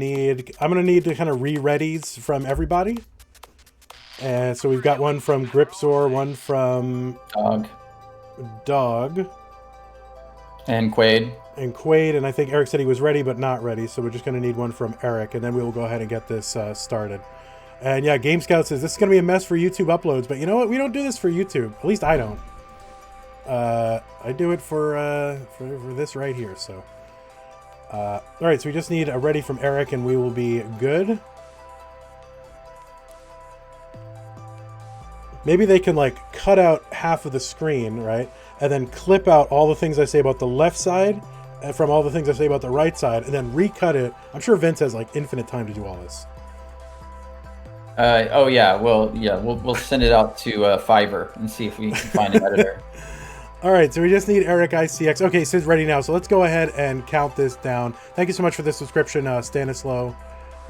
I'm gonna need to kind of re-readies from everybody. And so we've got one from Gripsor, one from Dog. And Quaid. And I think Eric said he was ready but not ready, so we're just going to need one from Eric, and then we will go ahead and get this started. And yeah, Game Scout says this is going to be a mess for YouTube uploads, but you know what? We don't do this for YouTube. At least I don't. I do it for this right here. So, all right. So we just need a ready from Eric, and we will be good. Maybe they can like cut out half of the screen, right, and then clip out all the things I say about the left side from all the things I say about the right side, and then recut it. I'm sure Vince has like infinite time to do all this. Oh yeah, well yeah, we'll send it out to Fiverr and see if we can find an editor. All right, so we just need Eric ICX. Okay, Sid's ready now, so let's go ahead and count this down. Thank you so much for the subscription, Stanislaw.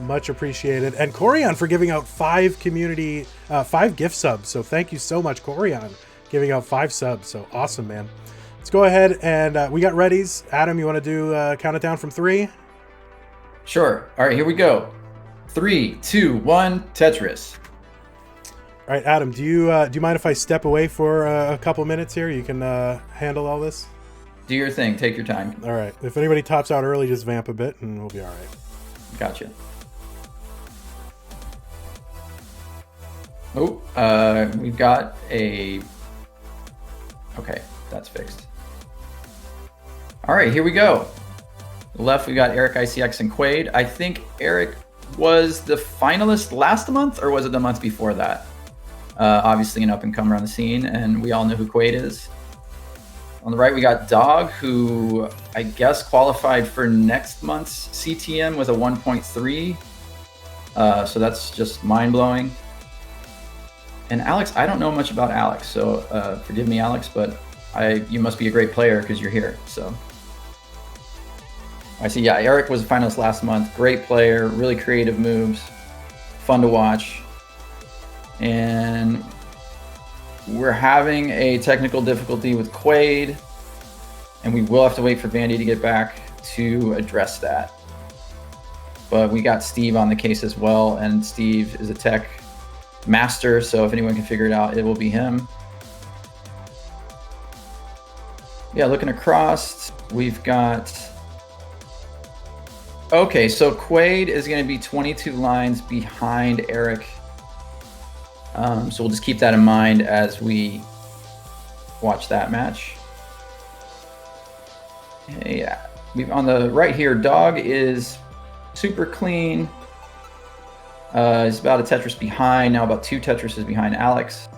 Much appreciated. And Corian for giving out 5 gift subs. So thank you so much, Corian, giving out 5 subs. So awesome, man. Let's go ahead and we got readies. Adam, you want to do count it down from 3? Sure. All right, here we go. 3, 2, 1, Tetris. All right, Adam, do you mind if I step away for a couple minutes here? You can handle all this? Do your thing. Take your time. All right. If anybody tops out early, just vamp a bit and we'll be all right. Gotcha. Oh, we've got a... Okay, that's fixed. All right, here we go. Left, we got Eric ICX and Quaid. I think Eric was the finalist last month, or was it the month before that? Obviously an up-and-comer on the scene, and we all know who Quaid is. On the right, we got Dog, who I guess qualified for next month's CTM with a 1.3. So that's just mind-blowing. And Alex, I don't know much about Alex, so forgive me, Alex, but you must be a great player because you're here. So I see, yeah, Eric was a finalist last month. Great player, really creative moves, fun to watch. And we're having a technical difficulty with Quaid, and we will have to wait for Vandy to get back to address that. But we got Steve on the case as well, and Steve is a tech master, so if anyone can figure it out, it will be him. Yeah, looking across, we've got... Okay, so Quaid is going to be 22 lines behind Eric. So we'll just keep that in mind as we watch that match. Yeah, on the right here, Dog is super clean. He's about a Tetris behind, now about 2 Tetrises behind Alex.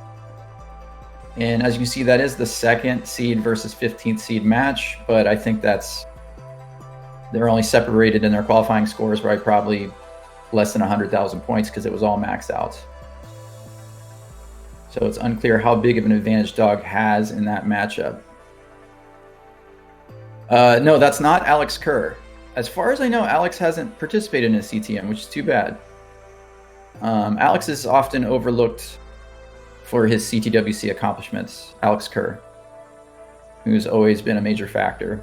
And as you can see, that is the 2nd seed versus 15th seed match, but I think they're only separated in their qualifying scores by probably less than 100,000 points because it was all maxed out. So it's unclear how big of an advantage Dog has in that matchup. No, that's not Alex Kerr. As far as I know, Alex hasn't participated in a CTM, which is too bad. Alex is often overlooked for his CTWC accomplishments, Alex Kerr, who's always been a major factor.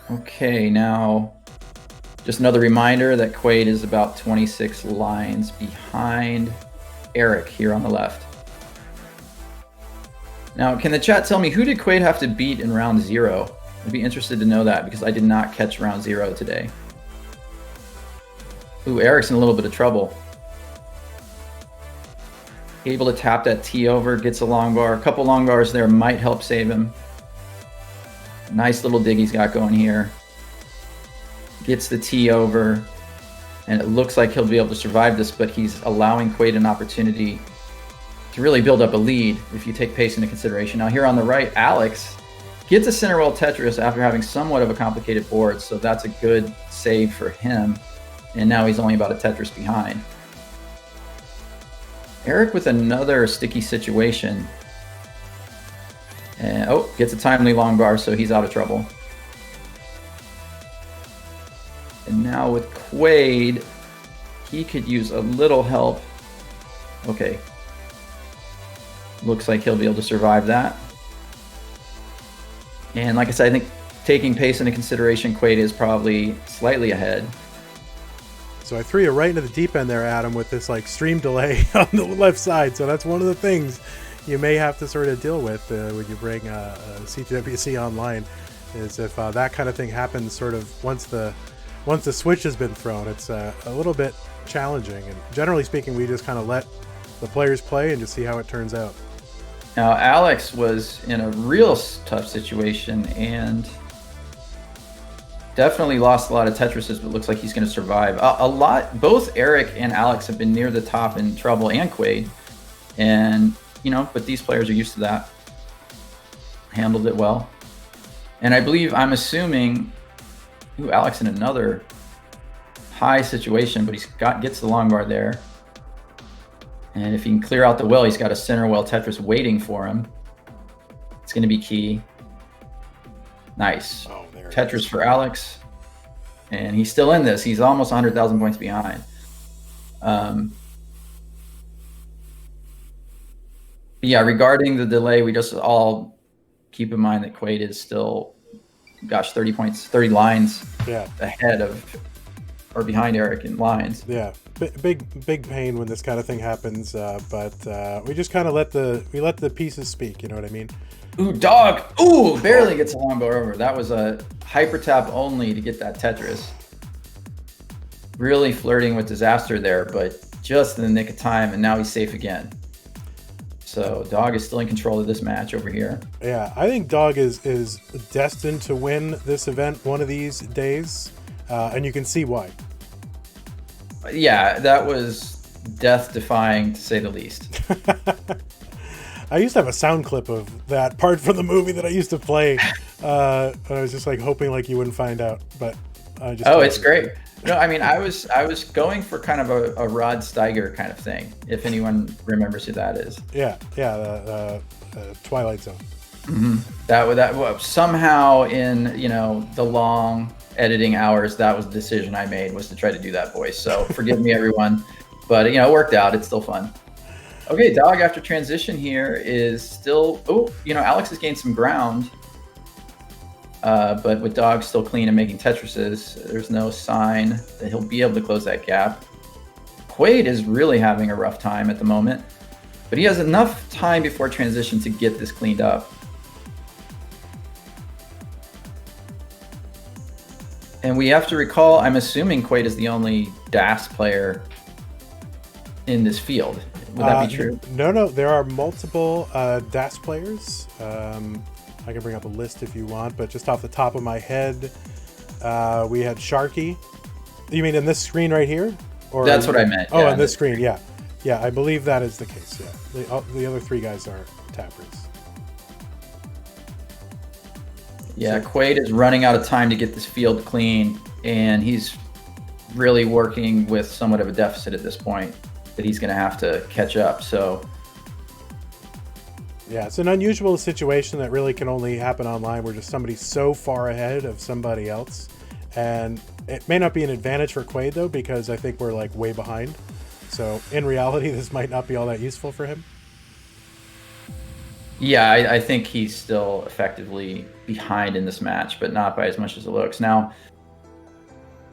Okay, now just another reminder that Quaid is about 26 lines behind Eric here on the left. Now, can the chat tell me who did Quaid have to beat in round 0? I'd be interested to know that because I did not catch round 0 today. Ooh, Eric's in a little bit of trouble. Able to tap that T over, gets a long bar. A couple long bars there might help save him. Nice little dig he's got going here. Gets the T over, and it looks like he'll be able to survive this, but he's allowing Quaid an opportunity to really build up a lead if you take pace into consideration. Now here on the right, Alex gets a center well Tetris after having somewhat of a complicated board, so that's a good save for him. And now he's only about a Tetris behind. Eric with another sticky situation. And, oh, gets a timely long bar, so he's out of trouble. And now with Quaid, he could use a little help. Okay. Looks like he'll be able to survive that. And like I said, I think taking pace into consideration, Quaid is probably slightly ahead. So I threw you right into the deep end there, Adam, with this like stream delay on the left side. So that's one of the things you may have to sort of deal with when you bring CTWC online, is if that kind of thing happens sort of once the switch has been thrown. It's a little bit challenging. And generally speaking, we just kind of let the players play and just see how it turns out. Now, Alex was in a real tough situation and definitely lost a lot of Tetrises, but looks like he's going to survive. Both Eric and Alex have been near the top in trouble, and Quaid. And, but these players are used to that. Handled it well. And I'm assuming, Alex in another high situation, but gets the long bar there. And if he can clear out the well, he's got a center well Tetris waiting for him. It's going to be key. Nice. Oh, Tetris for Alex. And he's still in this. He's almost 100,000 points behind. Yeah, regarding the delay, we just all keep in mind that Quaid is still, 30 lines ahead of or behind Eric in lines. Yeah, big pain when this kind of thing happens, but we just kind of let the pieces speak, you know what I mean? Ooh, dog! Ooh, barely gets a long bar over. That was a hyper tap only to get that Tetris. Really flirting with disaster there, but just in the nick of time, and now he's safe again. So Dog is still in control of this match over here. Yeah, I think Dog is destined to win this event one of these days, and you can see why. Yeah, that was death-defying, to say the least. I used to have a sound clip of that part from the movie that I used to play. I was just like hoping like you wouldn't find out, but I just. Oh, it's great. No, I mean, I was going for kind of a Rod Steiger kind of thing, if anyone remembers who that is. Yeah, the Twilight Zone. Mm-hmm. That somehow in the long editing hours, that was the decision I made, was to try to do that voice. So forgive me, everyone, but it worked out. It's still fun. Okay, Dog after transition here is still. Alex has gained some ground. But with Dog still clean and making Tetrises, there's no sign that he'll be able to close that gap. Quaid is really having a rough time at the moment, but he has enough time before transition to get this cleaned up. And we have to recall, I'm assuming Quaid is the only DAS player in this field. Would that be true? No, there are multiple DAS players. I can bring up a list if you want, but just off the top of my head, we had Sharky. You mean in this screen right here? Or that's what I meant. Oh, on this screen, yeah. Yeah, I believe that is the case, yeah. The other three guys are tappers. Yeah, Quaid is running out of time to get this field clean, and he's really working with somewhat of a deficit at this point that he's going to have to catch up, so... Yeah, it's an unusual situation that really can only happen online, where just somebody's so far ahead of somebody else. And it may not be an advantage for Quaid, though, because I think we're like way behind. So in reality, this might not be all that useful for him. Yeah, I think he's still effectively behind in this match, but not by as much as it looks. Now,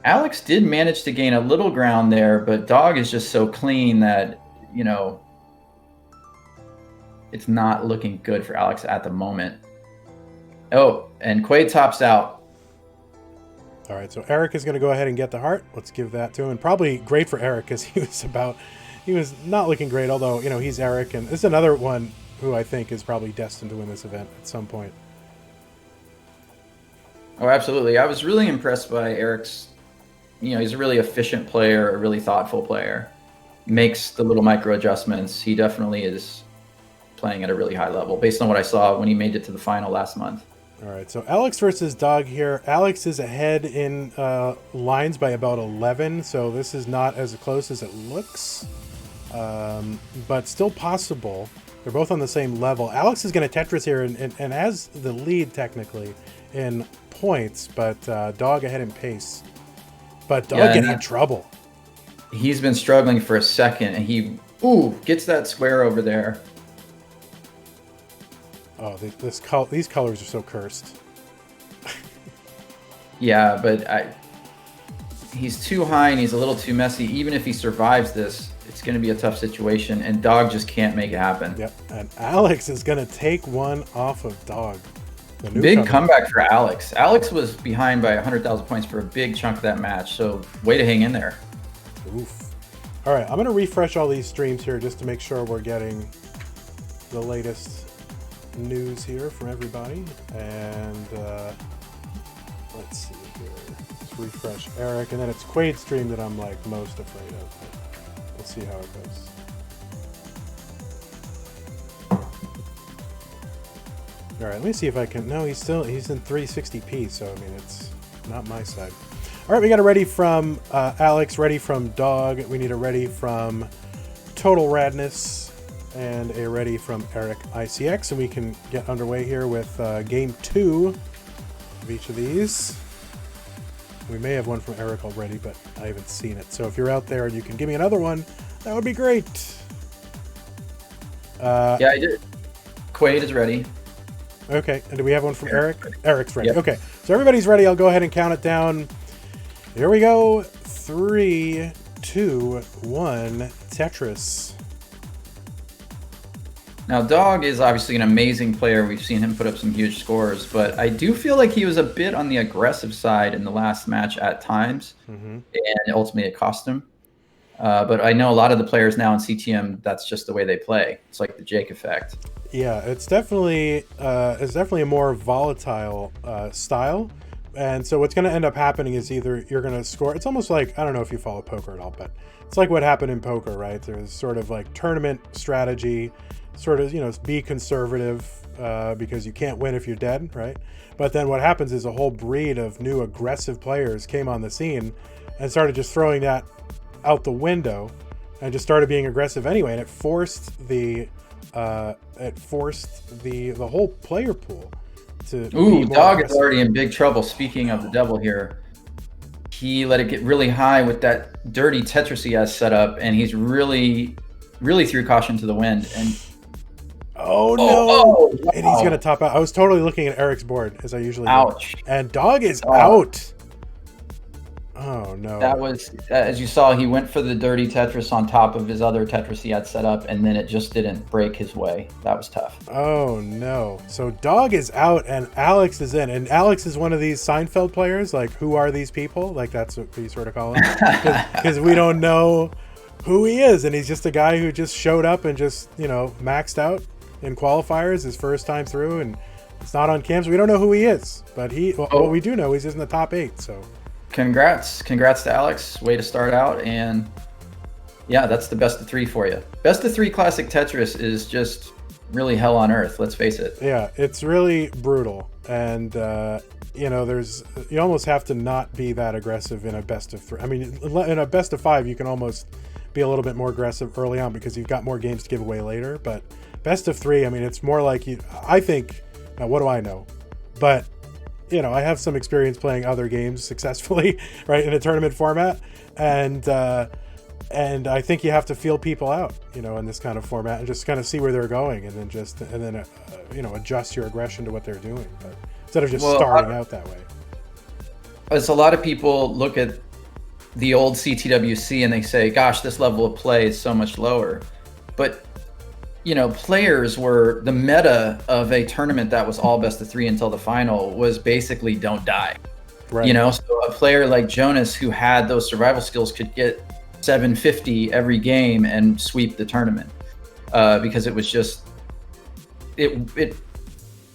Alex did manage to gain a little ground there, but Dog is just so clean that, it's not looking good for Alex at the moment. Oh, and Quaid tops out. All right, so Eric is going to go ahead and get the heart. Let's give that to him. And probably great for Eric, because he was not looking great, although, he's Eric. And this is another one who I think is probably destined to win this event at some point. Oh, absolutely. I was really impressed by Eric's, he's a really efficient player, a really thoughtful player. Makes the little micro adjustments. He definitely is playing at a really high level based on what I saw when he made it to the final last month. All right, so Alex versus Dog here. Alex is ahead in lines by about 11, so this is not as close as it looks, but still possible. They're both on the same level. Alex is going to Tetris here and has the lead technically in points, but Dog ahead in pace. But Dog getting in trouble. He's been struggling for a second, and he gets that square over there. Oh, these colors are so cursed. Yeah, but he's too high and he's a little too messy. Even if he survives this, it's going to be a tough situation, and Dog just can't make it happen. Yep, and Alex is going to take one off of Dog. Big comeback for Alex. Alex was behind by 100,000 points for a big chunk of that match, so way to hang in there. Oof. All right, I'm going to refresh all these streams here just to make sure we're getting the latest news here from everybody. And let's see here. Let's refresh Eric, and then it's Quade's stream that I'm like most afraid of. But we'll see how it goes. All right, let me see if I can. No, he's in 360p, so I mean it's not my side. All right, we got a ready from Alex, ready from Dog. We need a ready from Total Radness and a ready from Eric ICX, and we can get underway here with game 2 of each of these. We may have one from Eric already, but I haven't seen it. So if you're out there and you can give me another one, that would be great. Yeah, I did. Quaid is ready. Okay, and do we have one from Eric? Eric's ready. Yep. Okay, so everybody's ready. I'll go ahead and count it down. Here we go. 3, 2, 1. Tetris. Now, Dog is obviously an amazing player. We've seen him put up some huge scores, but I do feel like he was a bit on the aggressive side in the last match at times, and ultimately it cost him. But I know a lot of the players now in CTM, that's just the way they play. It's like the Jake effect. Yeah, it's definitely a more volatile style. And so what's going to end up happening is either you're going to score. It's almost like, I don't know if you follow poker at all, but it's like what happened in poker, right? There's sort of like tournament strategy, sort of, be conservative because you can't win if you're dead, right? But then what happens is a whole breed of new aggressive players came on the scene and started just throwing that out the window and just started being aggressive anyway. And it forced the whole player pool to Ooh, Dog is already in big trouble. Speaking of the devil here, he let it get really high with that dirty Tetris he has set up, and he's really threw caution to the wind. And oh no! Wow. And he's gonna top out. I was totally looking at Eric's board as I usually Ouch. do. And Dog is out. Oh no! That was, as you saw, he went for the dirty Tetris on top of his other Tetris he had set up, and then it just didn't break his way. That was tough. Oh no! So Dog is out and Alex is in, and Alex is one of these Seinfeld players. Like, who are these people? Like, that's what we sort of call him, because we don't know who he is, and he's just a guy who just showed up and just maxed out in qualifiers his first time through, and it's not on cams. We don't know who he is, but what we do know is he's in the top 8. So. Congrats to Alex. Way to start out. And yeah, that's the best of 3 for you. Best of 3 classic Tetris is just really hell on earth. Let's face it. Yeah, it's really brutal. And, you almost have to not be that aggressive in a best of 3. I mean, in a best of 5, you can almost be a little bit more aggressive early on because you've got more games to give away later. But best of 3, I mean, it's more like I think, now what do I know? But I have some experience playing other games successfully, right, in a tournament format, and I think you have to feel people out, in this kind of format, and just kind of see where they're going, and then adjust your aggression to what they're doing, but instead of just starting out that way. As a lot of people look at the old CTWC and they say, "Gosh, this level of play is so much lower," but players were the meta of a tournament that was all best of 3 until the final was basically don't die. Right. So a player like Jonas who had those survival skills could get 750 every game and sweep the tournament because it was just, it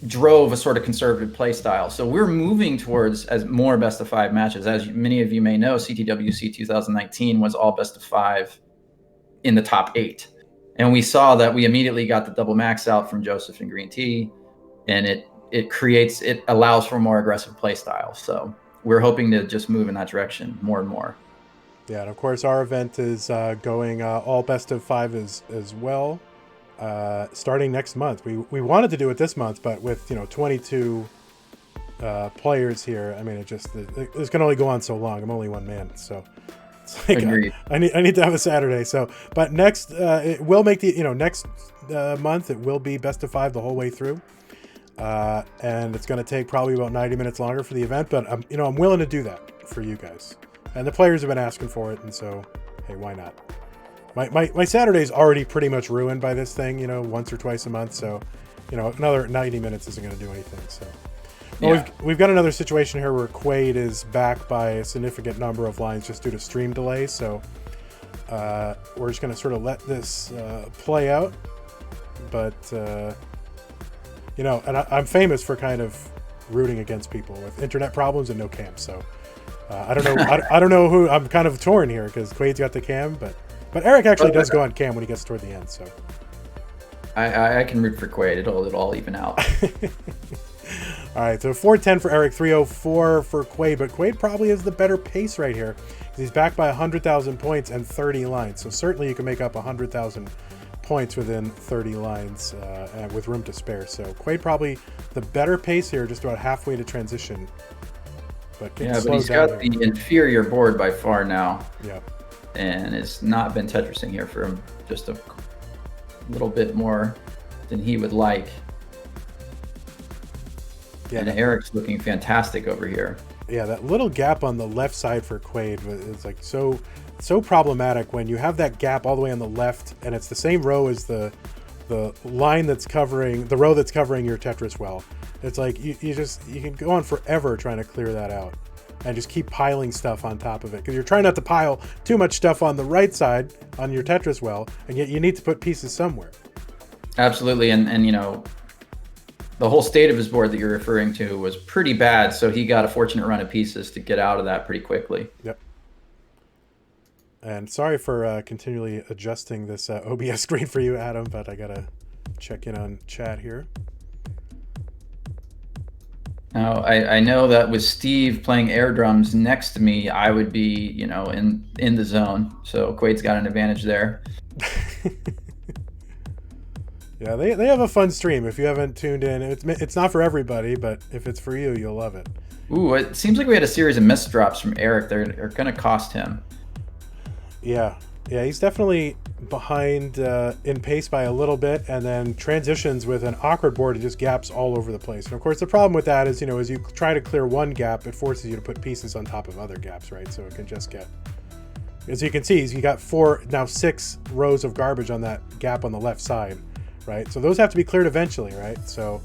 drove a sort of conservative play style. So we're moving towards as more best of 5 matches. As many of you may know, CTWC 2019 was all best of 5 in the top 8. And we saw that we immediately got the double max out from Joseph and Green Tea, and it allows for a more aggressive play style. So we're hoping to just move in that direction more and more. Yeah, and of course our event is going all best of 5 as well, starting next month. We wanted to do it this month, but with 22 players here, I mean, it can only go on so long. I'm only one man, so. Like, I need to have a Saturday. So, but next it will make the next month it will be best of 5 the whole way through. and it's going to take probably about 90 minutes longer for the event, but I'm willing to do that for you guys. And the players have been asking for it, and so, hey, why not? My Saturday's already pretty much ruined by this thing, once or twice a month, so, another 90 minutes isn't going to do anything, so. Well, Yeah. we've got another situation here where Quaid is back by a significant number of lines just due to stream delay, so we're just going to sort of let this play out. But, and I'm famous for kind of rooting against people with internet problems and no cam, so I don't know. I don't know who. I'm kind of torn here because Quaid's got the cam, but Eric actually does go on cam when he gets toward the end, so. I can root for Quaid. It'll all even out. All right, so 410 for Eric, 304 for Quaid, but Quaid probably has the better pace right here because he's back by 100,000 points and 30 lines. So certainly you can make up 100,000 points within 30 lines and with room to spare. So Quaid probably the better pace here, just about halfway to transition. But But he's got the inferior board by far now. Yeah. And it's not been Tetrising here for him just a little bit more than he would like. Yeah, and Eric's looking fantastic over here. Yeah, that little gap on the left side for Quaid is like so problematic when you have that gap all the way on the left, and it's the same row as the line that's covering the row that's covering your Tetris well. It's like you can go on forever trying to clear that out, and just keep piling stuff on top of it because you're trying not to pile too much stuff on the right side on your Tetris well, and yet you need to put pieces somewhere. Absolutely, and the whole state of his board that you're referring to was pretty bad, so he got a fortunate run of pieces to get out of that pretty quickly. Yep. And sorry for continually adjusting this OBS screen for you, Adam, but I gotta check in on chat here. Now, I know that with Steve playing air drums next to me, I would be, in the zone. So Quaid's got an advantage there. Yeah, they have a fun stream. If you haven't tuned in, it's not for everybody, but if it's for you, you'll love it. Ooh, it seems like we had a series of missed drops from Eric. They're going to cost him. Yeah, he's definitely behind in pace by a little bit, and then transitions with an awkward board. It just gaps all over the place. And of course, the problem with that is, as you try to clear one gap, it forces you to put pieces on top of other gaps, right? So it can just get, as you can see, you got 6 rows of garbage on that gap on the left side. Right, so those have to be cleared eventually, right? So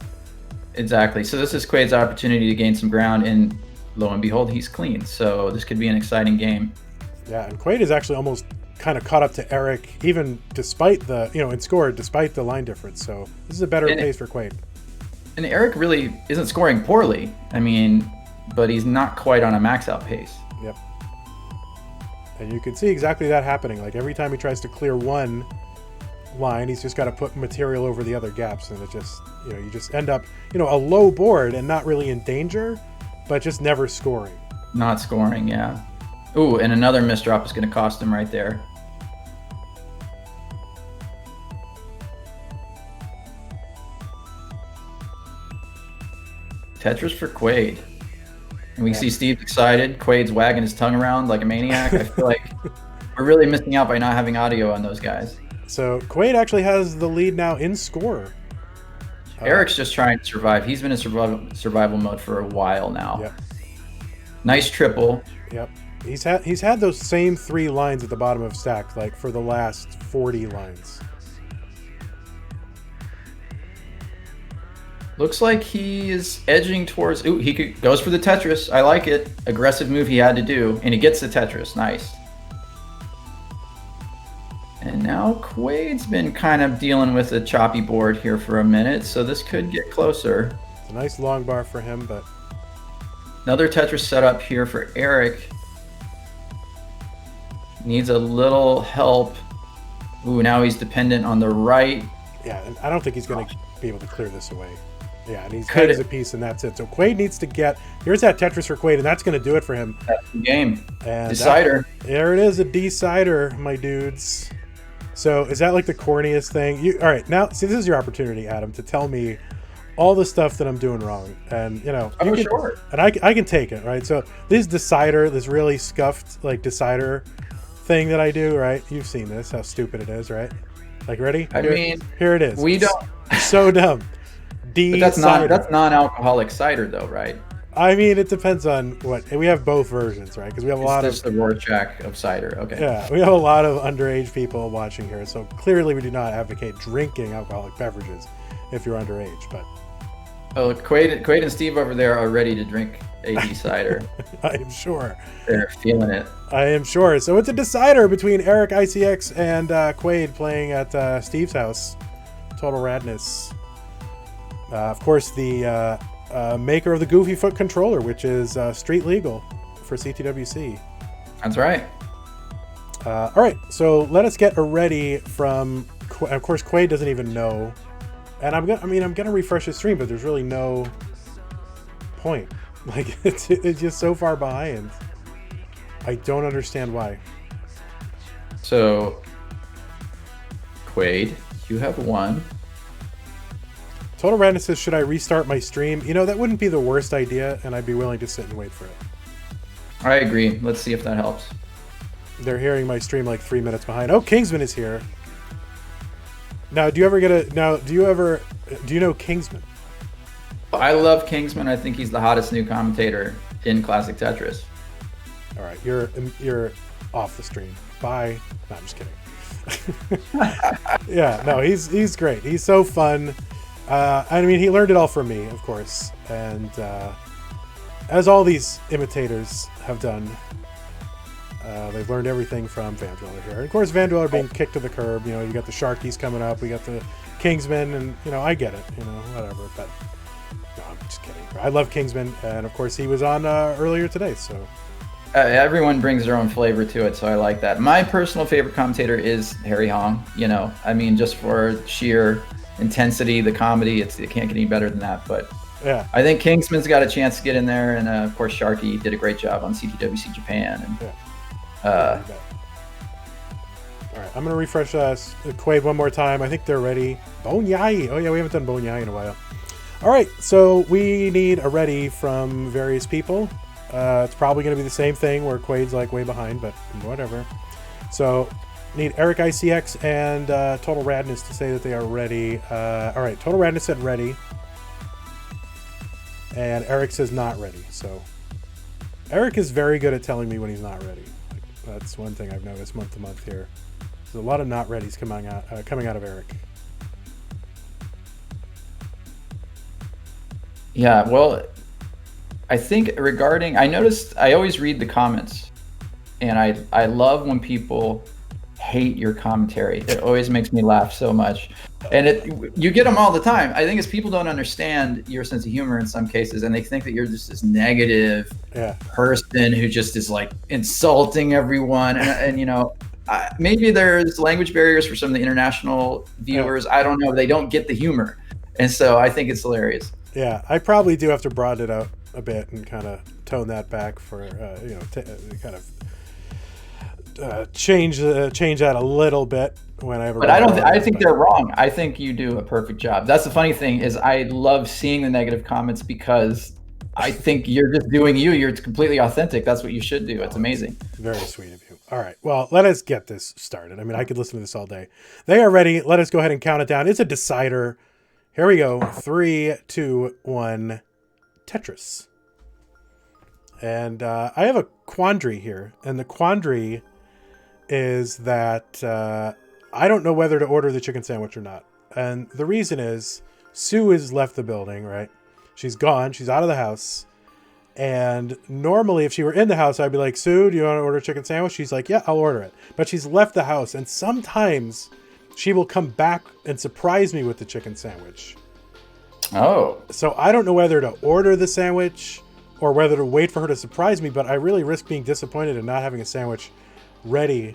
exactly. So this is Quaid's opportunity to gain some ground, and lo and behold, he's clean. So this could be an exciting game. Yeah, and Quaid is actually almost kind of caught up to Eric, even despite the in score, despite the line difference. So this is a better pace for Quaid. And Eric really isn't scoring poorly. I mean, but he's not quite on a max out pace. Yep. And you can see exactly that happening. Like every time he tries to clear one line, he's just got to put material over the other gaps, and it just you just end up a low board and not really in danger, but just never scoring. Not scoring, yeah. Ooh, and another missed drop is going to cost him right there. Tetris for Quaid. And we see Steve excited. Quaid's wagging his tongue around like a maniac. I feel like we're really missing out by not having audio on those guys. So Quaid actually has the lead now in score. Eric's just trying to survive. He's been in survival mode for a while now. Yep. Nice triple. Yep. He's had those same 3 lines at the bottom of stack like for the last 40 lines. Looks like he is edging towards. Ooh, goes for the Tetris. I like it. Aggressive move he had to do, and he gets the Tetris. Nice. And now Quaid's been kind of dealing with a choppy board here for a minute, so this could get closer. It's a nice long bar for him, but another Tetris setup here for Eric. Needs a little help. Ooh, now he's dependent on the right. Yeah, and I don't think he's going to be able to clear this away. Yeah, and he's got a piece, and that's it. So Quaid needs to get. Here's that Tetris for Quaid, and that's going to do it for him. That's the game. And Decider. There it is, a decider, my dudes. So is that like the corniest thing? All right, now see, this is your opportunity, Adam, to tell me all the stuff that I'm doing wrong, and Sure. And I can take it, right? So this decider, this really scuffed like decider thing that I do, right? You've seen this, how stupid it is, right? Like, ready? I mean, here it is. We don't. So dumb. D But cider. that's non-alcoholic cider though, right? I mean, it depends on what. And we have both versions, right? Because we have a lot It's of the Rorschach of cider. Okay. yeah, we have a lot of underage people watching here. So clearly, we do not advocate drinking alcoholic beverages if you're underage. But Oh, Quaid and Steve over there are ready to drink AD cider. I am sure. They're feeling it. I am sure. So it's a decider between Eric ICX and Quaid playing at Steve's house. Total radness. Of course, the maker of the Goofy Foot controller, which is street legal for CTWC. That's right. All right, so let us get a ready from. Of course, Quaid doesn't even know, and I'm gonna refresh his stream, but there's really no point. Like it's just so far behind. I don't understand why. So, Quaid, you have won. Total Radness says, should I restart my stream? You know, that wouldn't be the worst idea, and I'd be willing to sit and wait for it. I agree. Let's see if that helps. They're hearing my stream like 3 minutes behind. Oh, Kingsman is here. Now, do you know Kingsman? I love Kingsman. I think he's the hottest new commentator in classic Tetris. All right, you're off the stream. Bye. No, I'm just kidding. Yeah, no, he's great. He's so fun. I mean, he learned it all from me, of course, and as all these imitators have done, they've learned everything from Vandweller here. And of course, Vandweller being kicked to the curb. You know, you got the Sharkies coming up, we got the Kingsman, and you know, I get it. You know, whatever. But no, I'm just kidding. I love Kingsman, and of course, he was on earlier today. So everyone brings their own flavor to it, so I like that. My personal favorite commentator is Harry Hong. You know, I mean, just for sheer intensity, the comedy, it can't get any better than that. But yeah, I think Kingsman's got a chance to get in there, and of course Sharky did a great job on CTWC Japan. And all right, I'm gonna refresh Quaid one more time. I think they're ready. Bone Yai. Oh yeah, we haven't done Bone Yai in a while. All right, so we need a ready from various people. It's probably gonna be the same thing where Quaid's like way behind, but whatever. So need Eric ICX and Total Radness to say that they are ready. All right, Total Radness said ready. And Eric says not ready. So Eric is very good at telling me when he's not ready. That's one thing I've noticed month to month here. There's a lot of not readies coming out of Eric. Yeah, well, I think I noticed, I always read the comments, and I love when people hate your commentary. It always makes me laugh so much. And you get them all the time. I think it's people don't understand your sense of humor in some cases, and they think that you're just this negative person who just is like insulting everyone. And you know, maybe there's language barriers for some of the international viewers. I don't know. They don't get the humor. And so I think it's hilarious. Yeah, I probably do have to broaden it out a bit and kind of tone that back for, kind of change that a little bit when I ever. But I think they're wrong. I think you do a perfect job. That's the funny thing is I love seeing the negative comments because I think you're just doing you. You're completely authentic. That's what you should do. It's amazing. Very sweet of you. All right. Well, let us get this started. I mean, I could listen to this all day. They are ready. Let us go ahead and count it down. It's a decider. Here we go. 3, 2, 1. Tetris. And I have a quandary here. And the quandary is that I don't know whether to order the chicken sandwich or not. And the reason is Sue has left the building, right? She's gone. She's out of the house. And normally if she were in the house, I'd be like, Sue, do you want to order a chicken sandwich? She's like, yeah, I'll order it. But she's left the house. And sometimes she will come back and surprise me with the chicken sandwich. Oh. So I don't know whether to order the sandwich or whether to wait for her to surprise me, but I really risk being disappointed and not having a sandwich ready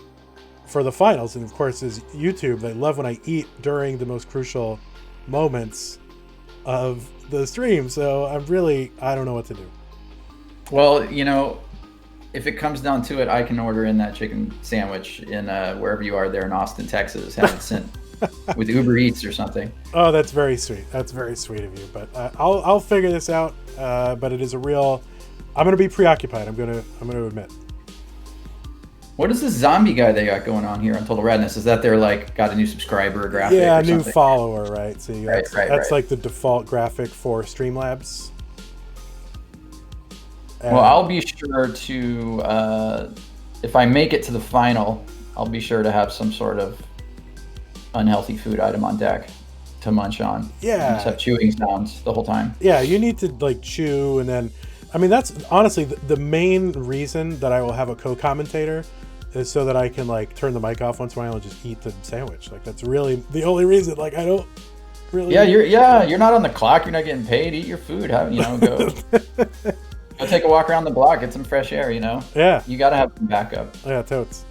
for the finals. And of course, is YouTube. They love when I eat during the most crucial moments of the stream. So I don't know what to do. Well, you know, if it comes down to it, I can order in that chicken sandwich in wherever you are there in Austin, Texas, have it sent with Uber Eats or something. Oh, that's very sweet. That's very sweet of you. But I'll figure this out. But it is I'm going to be preoccupied. I'm going to admit. What is this zombie guy they got going on here on Total Radness? Is that they're like got a new subscriber graphic? Yeah, or new something? follower, right? So that's Right. like the default graphic for Streamlabs. Well, I'll be sure to, if I make it to the final, I'll be sure to have some sort of unhealthy food item on deck to munch on. Yeah. Just have chewing sounds the whole time. Yeah, you need to like chew, and then, I mean, that's honestly the main reason that I will have a co-commentator is so that I can like turn the mic off once in a while and just eat the sandwich. Like that's really the only reason. Like I don't really. Yeah, you're not on the clock. You're not getting paid. Eat your food. Go take a walk around the block. Get some fresh air. Yeah. You got to have some backup. Yeah, totes.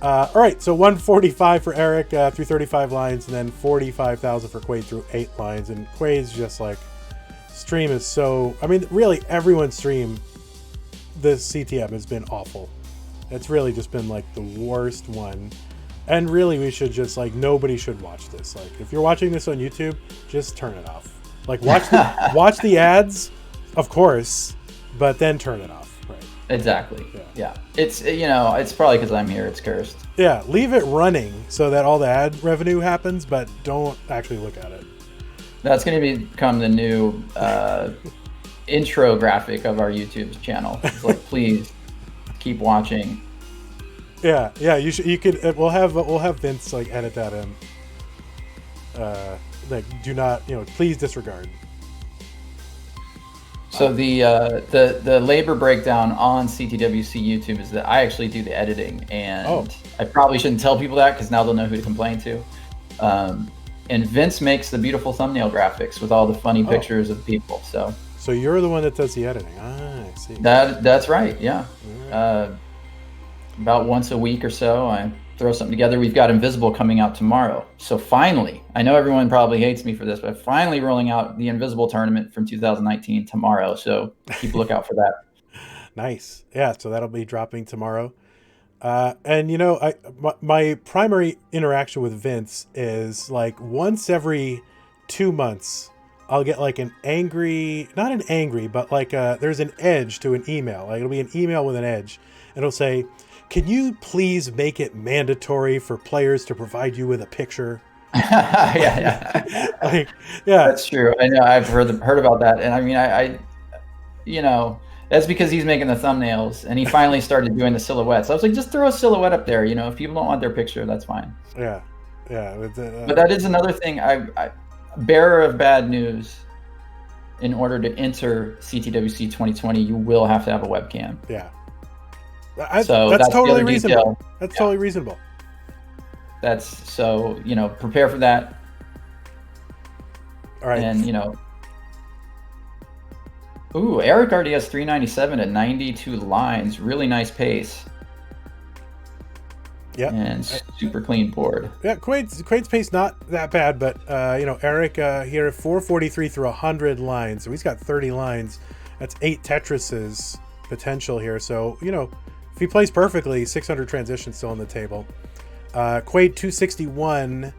All right, so 145 for Eric through 35 lines, and then 45,000 for Quaid through 8 lines. And Quaid's just like, stream is so. I mean, really, everyone's stream this CTM has been awful. It's really just been like the worst one. And really, we should just like, nobody should watch this. Like, if you're watching this on YouTube, just turn it off. Like, watch the ads, of course, but then turn it off. Right. Exactly. Yeah. It's it's probably because I'm here. It's cursed. Yeah, leave it running so that all the ad revenue happens, but don't actually look at it. That's going to become the new intro graphic of our YouTube channel. It's like, please keep watching. Yeah. You should. You could. We'll have Vince like edit that in. Like, do not. Please disregard. So the labor breakdown on CTWC YouTube is that I actually do the editing, and I probably shouldn't tell people that because now they'll know who to complain to. And Vince makes the beautiful thumbnail graphics with all the funny pictures of people. So you're the one that does the editing. I see. That's right. Yeah. About once a week or so, I throw something together. We've got Invisible coming out tomorrow. So finally, I know everyone probably hates me for this, but finally rolling out the Invisible tournament from 2019 tomorrow. So keep a lookout for that. Nice. Yeah. So that'll be dropping tomorrow. And my primary interaction with Vince is like once every 2 months, I'll get like not an angry, but like there's an edge to an email. Like it'll be an email with an edge, and it'll say, "Can you please make it mandatory for players to provide you with a picture?" Yeah. Like, yeah, that's true. I know. I've heard about that, and I mean, I that's because he's making the thumbnails, and he finally started doing the silhouettes. I was like, just throw a silhouette up there. If people don't want their picture, that's fine. Yeah. But that is another thing. I bearer of bad news. In order to enter CTWC 2020, you will have to have a webcam. Yeah. That's totally reasonable. That's totally reasonable. Prepare for that. All right. And Eric already has 397 at 92 lines. Really nice pace. Yeah. And super clean board. Yeah, Quaid's pace not that bad, but Eric here 443 through 100 lines. So he's got 30 lines. That's 8 Tetrises potential here. So, if he plays perfectly, 600 transitions still on the table. Quaid 261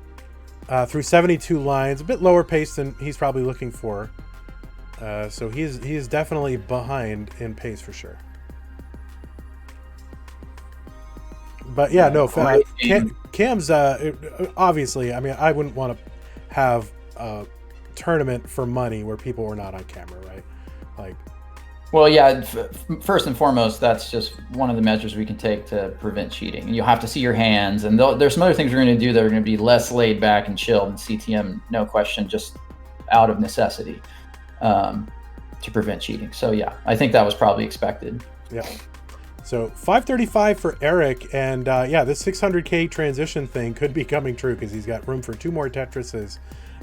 through 72 lines, a bit lower pace than he's probably looking for. So he is definitely behind in pace for sure. But yeah, no, Cam's obviously. I mean, I wouldn't want to have a tournament for money where people were not on camera, right? Like. Well, yeah. First and foremost, that's just one of the measures we can take to prevent cheating. And you'll have to see your hands, and there's some other things we're going to do that are going to be less laid back and chilled in CTM, no question, just out of necessity to prevent cheating. So yeah, I think that was probably expected. Yeah. So 535 for Eric, and this 600K transition thing could be coming true because he's got room for 2 more Tetrises,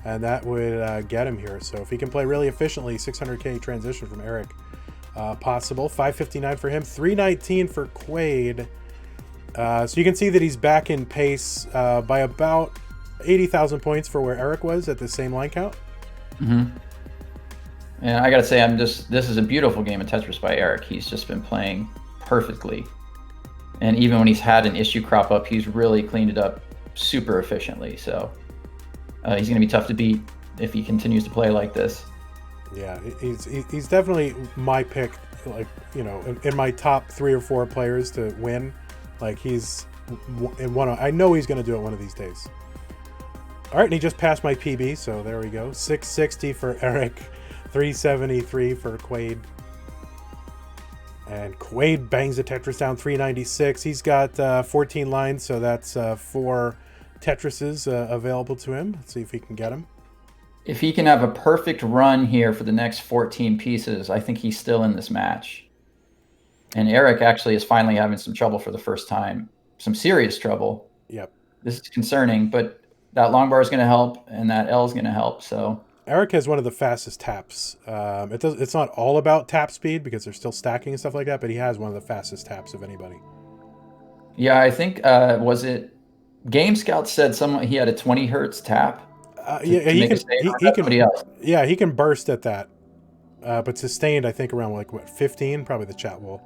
and that would get him here. So if he can play really efficiently, 600K transition from Eric. Possible. 559 for him, 319 for Quaid. So you can see that he's back in pace by about 80,000 points for where Eric was at the same line count. Mm-hmm. And I gotta say, this is a beautiful game of Tetris by Eric. He's just been playing perfectly, and even when he's had an issue crop up, he's really cleaned it up super efficiently. So he's gonna be tough to beat if he continues to play like this. Yeah, he's definitely my pick, like, in my top 3 or 4 players to win Like he's in one. I know he's going to do it one of these days. All right, and he just passed my PB, so there we go. 660 for Eric, 373 for Quaid. And Quaid bangs the Tetris down 396. He's got 14 lines, so that's 4 Tetrises available to him. Let's see if he can get them. If he can have a perfect run here for the next 14 pieces, I think he's still in this match. And Eric actually is finally having some trouble for the first time. Some serious trouble. Yep. This is concerning, but that long bar is going to help, and that L is going to help. So Eric has one of the fastest taps. It's not all about tap speed because they're still stacking and stuff like that, but he has one of the fastest taps of anybody. Yeah, I think was it Game Scout said he had a 20 hertz tap. He can burst at that, but sustained I think around like what 15. Probably the chat will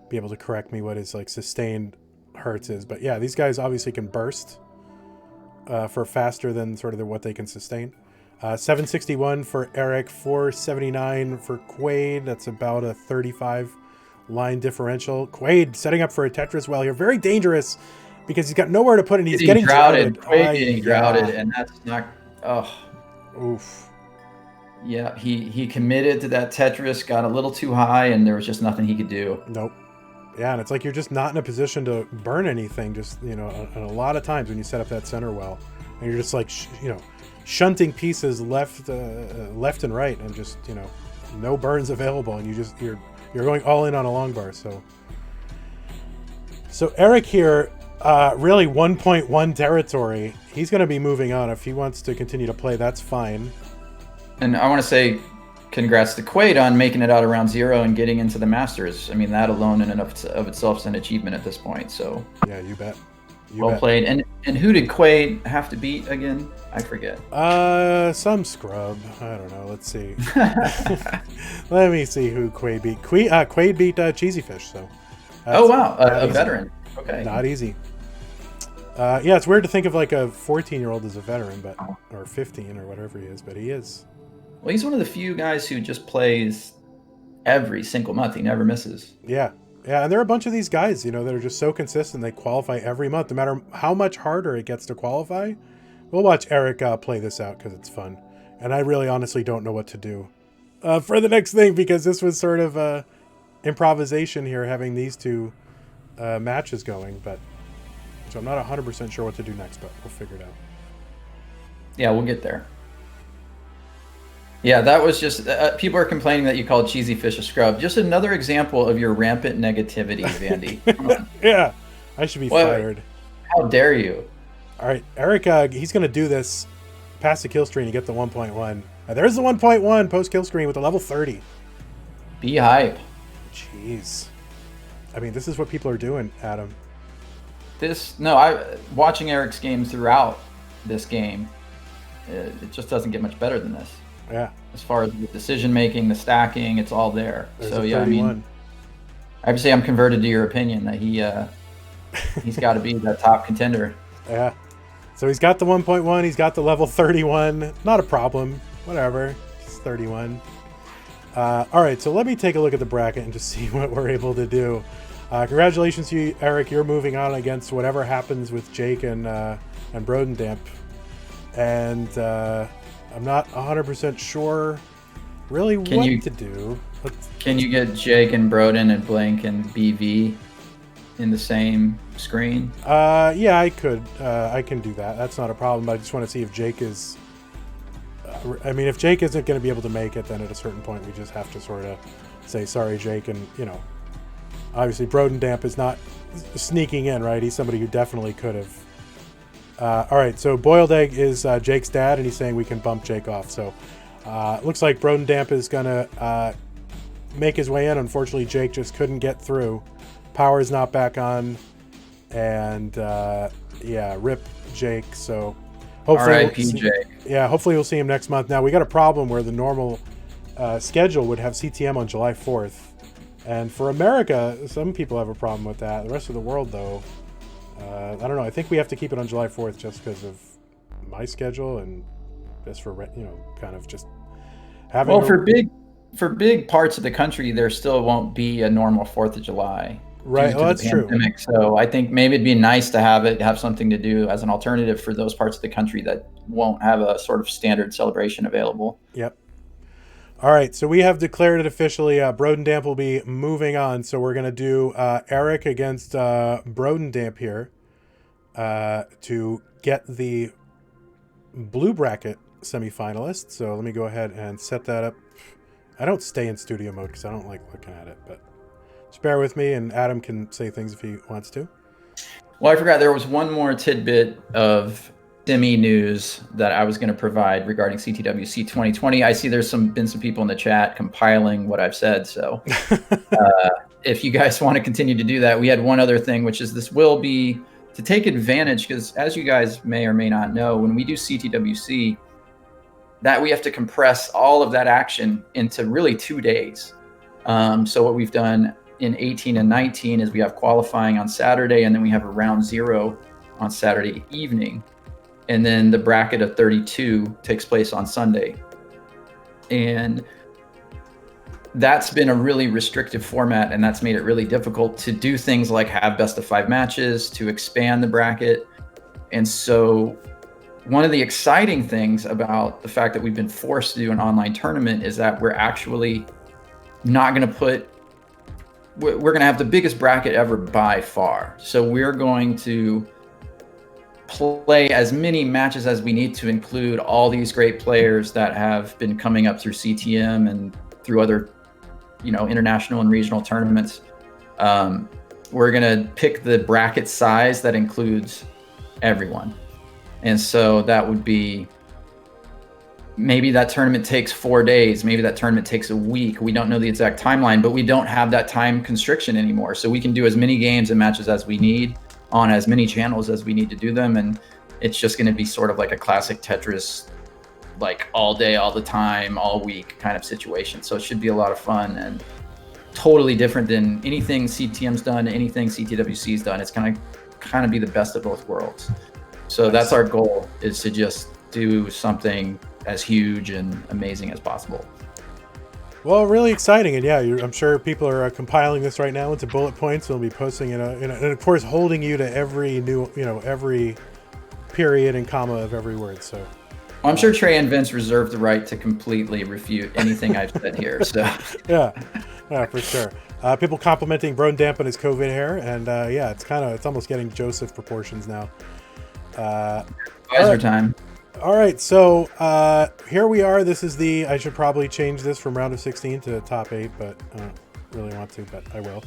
be able to correct me what his like sustained hertz is. But yeah, these guys obviously can burst for faster than sort of what they can sustain. 761 for Eric, 479 for Quaid. That's about a 35 line differential. Quaid setting up for a Tetris well here. Very dangerous because he's got nowhere to put it. He's getting droughted. Quaid getting droughted, and that's not. Oh. Oof. Yeah, he committed to that Tetris, got a little too high, and there was just nothing he could do. Nope. Yeah, and it's like you're just not in a position to burn anything. Just, and a lot of times when you set up that center well, and you're just like, shunting pieces left and right, and just, no burns available, and you're going all in on a long bar. So Eric here, really 1.1 territory. He's going to be moving on. If he wants to continue to play, that's fine. And I want to say congrats to Quaid on making it out around 0 and getting into the Masters. I mean, that alone in and of itself is an achievement at this point. So yeah, you bet. Well played. And who did Quaid have to beat again? I forget. Some scrub. I don't know. Let's see. Let me see who Quaid beat. Quaid beat Cheesy Fish. So. Oh wow, a veteran. Okay. Not easy. Yeah, it's weird to think of like a 14-year-old as a veteran, but or 15 or whatever he is, but he is. Well, he's one of the few guys who just plays every single month. He never misses. Yeah, and there are a bunch of these guys, that are just so consistent. They qualify every month, no matter how much harder it gets to qualify. We'll watch Eric play this out because it's fun, and I really honestly don't know what to do for the next thing because this was sort of improvisation here, having these two matches going, but. So I'm not 100% sure what to do next, but we'll figure it out. Yeah, we'll get there. Yeah, that was just... people are complaining that you called Cheesy Fish a scrub. Just another example of your rampant negativity, Vandy. Come on. Yeah, I should be fired. How dare you? All right, Eric, he's going to do this. Pass the kill screen and get the 1.1. There's the 1.1 post kill screen with the level 30. Be hype. Jeez. I mean, this is what people are doing, Adam. Watching Eric's game throughout this game, it just doesn't get much better than this. Yeah. As far as the decision making, the stacking, it's all there. There's so yeah, I mean, I have to say I'm converted to your opinion that he's got to be that top contender. Yeah. So he's got the 1.1. He's got the level 31. Not a problem. Whatever. It's 31. All right. So let me take a look at the bracket and just see what we're able to do. Congratulations to you, Eric. You're moving on against whatever happens with Jake and Brodendamp. And I'm not 100% sure really what to do. Can you get Jake and Broden and Blank and BV in the same screen? Yeah, I could. I can do that. That's not a problem. But I just want to see if Jake is... if Jake isn't going to be able to make it, then at a certain point we just have to sort of say, sorry, Jake, and, obviously, Brodendamp is not sneaking in, right? He's somebody who definitely could have. All right, so Boiled Egg is Jake's dad, and he's saying we can bump Jake off. So looks like Brodendamp is going to make his way in. Unfortunately, Jake just couldn't get through. Power is not back on. And, rip Jake. So hopefully... Jake. Yeah, hopefully we'll see him next month. Now, we got a problem where the normal schedule would have CTM on July 4th. And for America, some people have a problem with that. The rest of the world, though, I don't know. I think we have to keep it on July 4th just because of my schedule and just for, kind of just having... Well, for big parts of the country, there still won't be a normal 4th of July. Right. due Oh, to that's the true. pandemic. So I think maybe it'd be nice to have something to do as an alternative for those parts of the country that won't have a sort of standard celebration available. Yep. All right, so we have declared it officially. Brodendamp will be moving on. So we're going to do Eric against Brodendamp here to get the blue bracket semifinalist. So let me go ahead and set that up. I don't stay in studio mode because I don't like looking at it, but just bear with me, and Adam can say things if he wants to. Well, I forgot there was one more tidbit of semi news that I was going to provide regarding CTWC 2020. I see there's been some people in the chat compiling what I've said. So if you guys want to continue to do that, we had one other thing, which is this will be to take advantage, because as you guys may or may not know, when we do CTWC, that we have to compress all of that action into really 2 days. So what we've done in 18 and 19 is we have qualifying on Saturday, and then we have a round 0 on Saturday evening. And then the bracket of 32 takes place on Sunday. And that's been a really restrictive format, and that's made it really difficult to do things like have best of 5 matches, to expand the bracket. And so one of the exciting things about the fact that we've been forced to do an online tournament is that we're actually not going to we're going to have the biggest bracket ever by far. So we're going to play as many matches as we need to include all these great players that have been coming up through CTM and through other, international and regional tournaments. We're going to pick the bracket size that includes everyone. And so that would be, maybe that tournament takes 4 days. Maybe that tournament takes a week. We don't know the exact timeline, but we don't have that time constriction anymore. So we can do as many games and matches as we need on as many channels as we need to do them. And it's just going to be sort of like a classic Tetris, like all day, all the time, all week kind of situation. So it should be a lot of fun and totally different than anything CTM's done, anything CTWC's done. It's going to kind of be the best of both worlds. So that's our goal, is to just do something as huge and amazing as possible. Well, really exciting, and yeah, I'm sure people are compiling this right now into bullet points. We'll be posting it, and of course, holding you to every new, every period and comma of every word. So, I'm sure Trey and Vince reserve the right to completely refute anything I've said here. So, yeah, for sure. People complimenting Brodendamp on his COVID hair, and yeah, it's almost getting Joseph proportions now. Visor time. All right, so here we are. This is I should probably change this from round of 16 to top 8, but I don't really want to, but I will.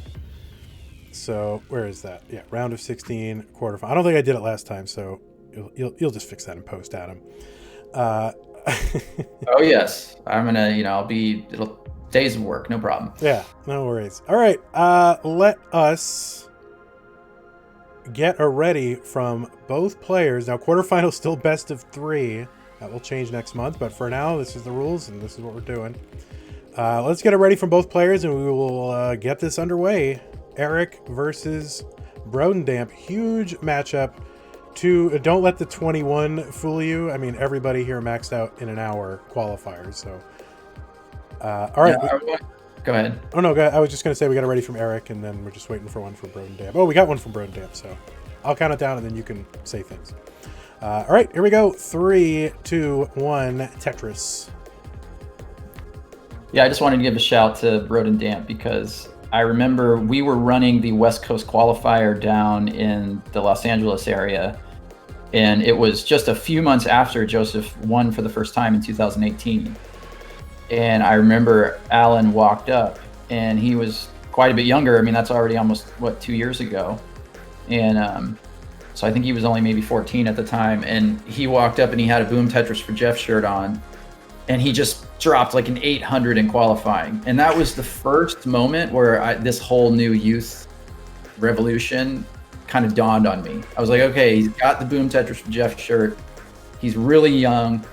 So where is that? Yeah, round of 16, quarterfinal. I don't think I did it last time, so you'll just fix that in post, Adam. Oh yes, I'm gonna, days of work, no problem. Yeah, no worries. All right, let us get a ready from both players. Now, quarterfinal still best of 3. That will change next month, but for now, this is the rules, and this is what we're doing. Let's get it ready from both players, and we will get this underway. Eric versus Brodendamp. Huge matchup. Don't let the 21 fool you. I mean, everybody here maxed out in an hour qualifiers, so... all right. Yeah, go ahead. Oh, no, I was just going to say we got it ready from Eric, and then we're just waiting for one from Brodendamp. Oh, we got one from Brodendamp, so I'll count it down, and then you can say things. All right, here we go. 3, 2, 1, Tetris. Yeah, I just wanted to give a shout to Brodendamp because I remember we were running the West Coast qualifier down in the Los Angeles area, and it was just a few months after Joseph won for the first time in 2018. And I remember Alan walked up, and he was quite a bit younger. I mean, that's already almost, 2 years ago. And so I think he was only maybe 14 at the time. And he walked up and he had a Boom Tetris for Jeff shirt on. And he just dropped like an 800 in qualifying. And that was the first moment where this whole new youth revolution kind of dawned on me. I was like, okay, he's got the Boom Tetris for Jeff shirt. He's really young.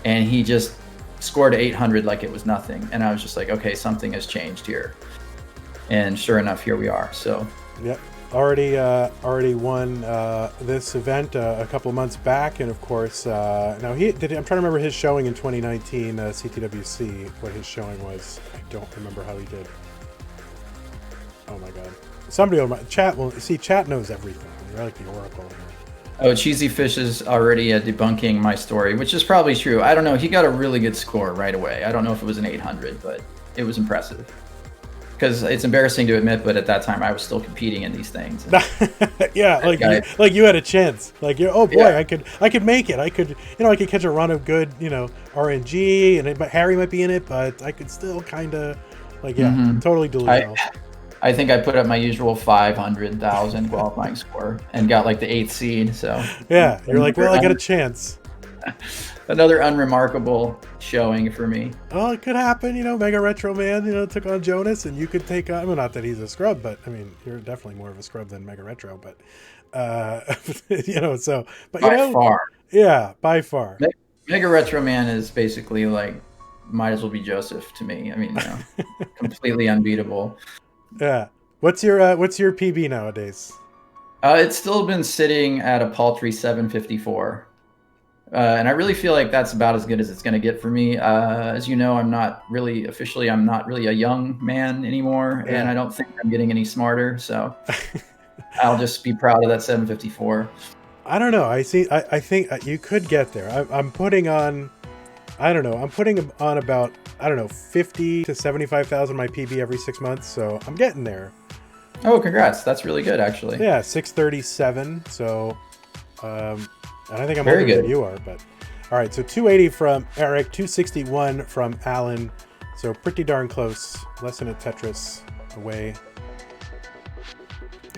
And he just scored 800 like it was nothing. And I was just like, okay, something has changed here. And sure enough, here we are. So yep, already won this event a couple of months back. And of course, now I'm trying to remember his showing in 2019 CTWC, what his showing was. I don't remember how he did. Oh my god. Somebody will chat. Will see. Chat knows everything. They're like the oracle here. Oh, Cheesy Fish is already debunking my story, which is probably true. I don't know. He got a really good score right away. I don't know if it was an 800, but it was impressive. Because it's embarrassing to admit, but at that time I was still competing in these things. Yeah, like you had a chance. Like, oh boy, yeah. I could make it. I could catch a run of good, RNG, and Harry might be in it, but I could still kind of, totally delusional. I think I put up my usual 500,000 qualifying score and got like the 8th seed. So yeah, you're like, well, I got a chance. Another unremarkable showing for me. Oh, it could happen. Mega Retro Man, took on Jonas, and you could take on, well, not that he's a scrub, but I mean, you're definitely more of a scrub than Mega Retro, but, but by far. Yeah, by far. Mega Retro Man is basically like, might as well be Joseph to me. I mean, completely unbeatable. Yeah. What's your PB nowadays? It's still been sitting at a paltry 754. And I really feel like that's about as good as it's going to get for me. As you know, I'm not really a young man anymore, and I don't think I'm getting any smarter. So I'll just be proud of that 754. I don't know. I think you could get there. I'm putting on, I don't know. I'm putting on about, 50 to 75,000 my PB every 6 months. So I'm getting there. Oh, congrats. That's really good, actually. Yeah, 637. So, and I think I'm very older good than you are, but all right. So 280 from Eric, 261 from Alan. So pretty darn close. Less than a Tetris away.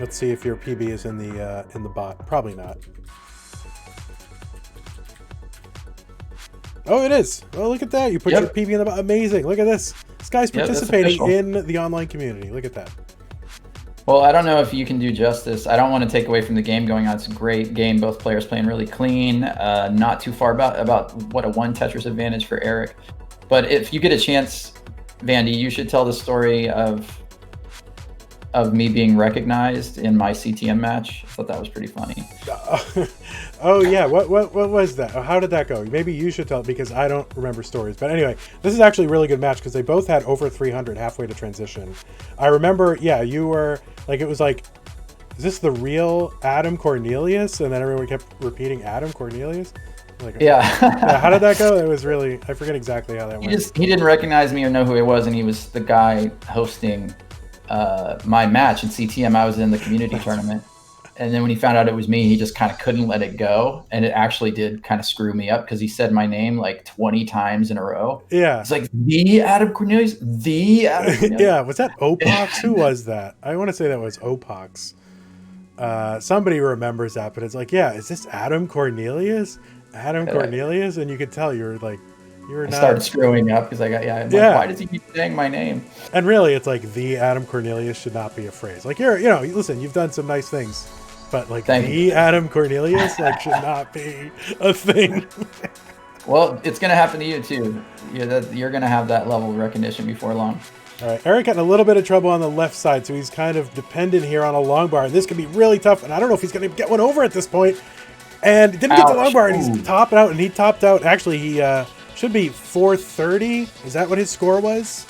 Let's see if your PB is in the bot. Probably not. Oh, it is. Oh, look at that. You put your PB in the bot. Amazing. Look at this. This guy's participating in the online community. Look at that. Well, I don't know if you can do justice. I don't want to take away from the game going on. It's a great game. Both players playing really clean. Not too far about what a 1 Tetris advantage for Eric. But if you get a chance, Vandy, you should tell the story of me being recognized in my CTM match. I thought that was pretty funny. Oh yeah, what was that? How did that go? Maybe you should tell it because I don't remember stories. But anyway, this is actually a really good match because they both had over 300 halfway to transition. I remember, you were like, it was like, is this the real Adam Cornelius? And then everyone kept repeating Adam Cornelius. Like, yeah, how did that go? It was really, I forget exactly how that went. He didn't recognize me or know who he was, and he was the guy hosting my match in CTM. I was in the community tournament. And then when he found out it was me, he just kind of couldn't let it go. And it actually did kind of screw me up because he said my name like 20 times in a row. Yeah. It's like, the Adam Cornelius, the Adam Cornelius. Yeah, was that Opox? Who was that? I want to say that was Opox. Somebody remembers that, but it's like, yeah, is this Adam Cornelius? Adam Cornelius? And you could tell you were like, I started screwing up because like, why does he keep saying my name? And really, it's like the Adam Cornelius should not be a phrase. Like listen, you've done some nice things, but like Adam Cornelius like should not be a thing. Well, it's gonna happen to you too. You're gonna have that level of recognition before long. All right, Eric got in a little bit of trouble on the left side, so he's kind of dependent here on a long bar. This could be really tough, and I don't know if he's gonna get one over at this point. And didn't get the long bar, and he's topping out, and he topped out. Actually, he should be 430. Is that what his score was?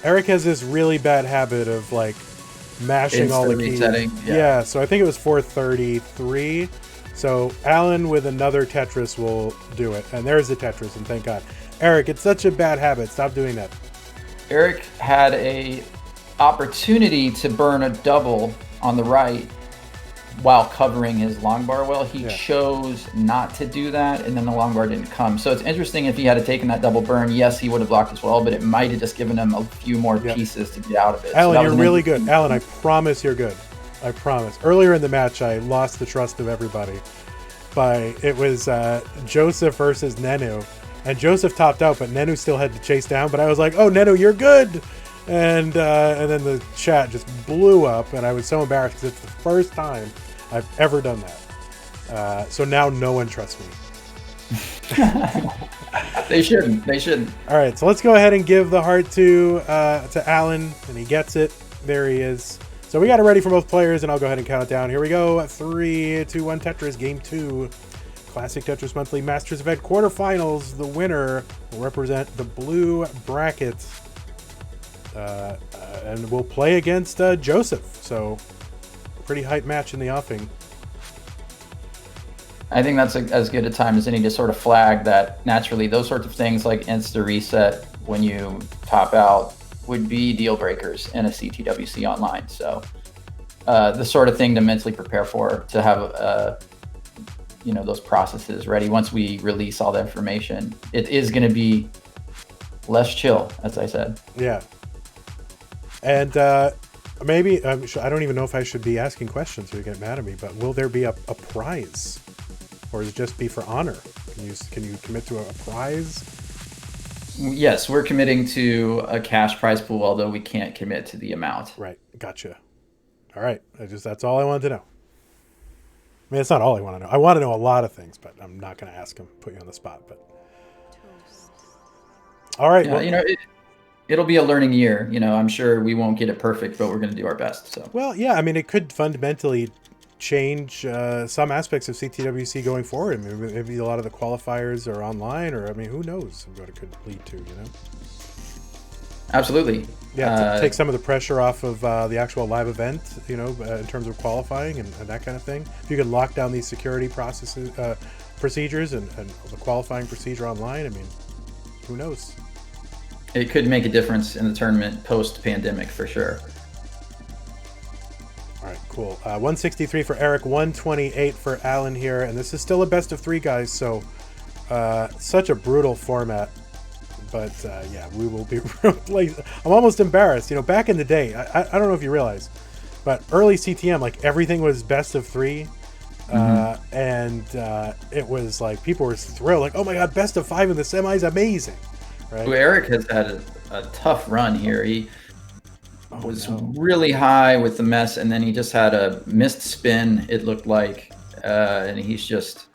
Eric has this really bad habit of like mashing all the keys. Yeah, so I think it was 433. So Alan with another Tetris will do it. And there's the Tetris, and thank God. Eric, it's such a bad habit. Stop doing that. Eric had a opportunity to burn a double on the right while covering his long bar well. He chose not to do that, and then the long bar didn't come. So it's interesting if he had taken that double burn, yes, he would have blocked as well, but it might have just given him a few more pieces to get out of it. Alan, you're really good. Alan, I promise you're good. I promise. Earlier in the match, I lost the trust of everybody. It was Joseph versus Nenu, and Joseph topped out, but Nenu still had to chase down. But I was like, "Oh, Nenu, you're good," and then the chat just blew up, and I was so embarrassed because it's the first time I've ever done that. So now no one trusts me. They shouldn't. All right, so let's go ahead and give the heart to Alan, and he gets it. There he is. So we got it ready for both players, and I'll go ahead and count it down. Here we go. 3, 2, 1, Tetris, Game 2. Classic Tetris Monthly Masters Event quarterfinals. The winner will represent the blue bracket, and we'll play against Joseph. So pretty hype match in the offing. I think that's as good a time as any to sort of flag that naturally those sorts of things like insta reset when you top out would be deal breakers in a CTWC online. So the sort of thing to mentally prepare for, to have those processes ready once we release all the information. It is going to be less chill, as I said. Yeah. And maybe, I don't even know if I should be asking questions so you get mad at me, but will there be a prize? Or is it just be for honor? Can you commit to a prize? Yes, we're committing to a cash prize pool, although we can't commit to the amount. Right. Gotcha. All right. That's all I wanted to know. I mean, it's not all I want to know. I want to know a lot of things, but I'm not going to ask him, put you on the spot. But all right. Yeah, well, it'll be a learning year. I'm sure we won't get it perfect, but we're going to do our best. So. Well, yeah. I mean, it could fundamentally change some aspects of CTWC going forward. I mean, maybe a lot of the qualifiers are online, or who knows what it could lead to. Absolutely. Yeah, to take some of the pressure off of the actual live event, in terms of qualifying and that kind of thing. If you could lock down these security procedures and the qualifying procedure online, I mean, who knows? It could make a difference in the tournament post-pandemic for sure. All right, cool. 163 for Eric, 128 for Alan here, and this is still a best of three, guys, so such a brutal format. But yeah, we will be replaced. I'm almost embarrassed. Back in the day, I don't know if you realize, but early CTM, like everything was best of three. And it was like people were thrilled, like, oh my God, best of five in the semis, amazing. Right? Well, Eric has had a tough run here. He was really high with the mess, and then he just had a missed spin, it looked like, and he's just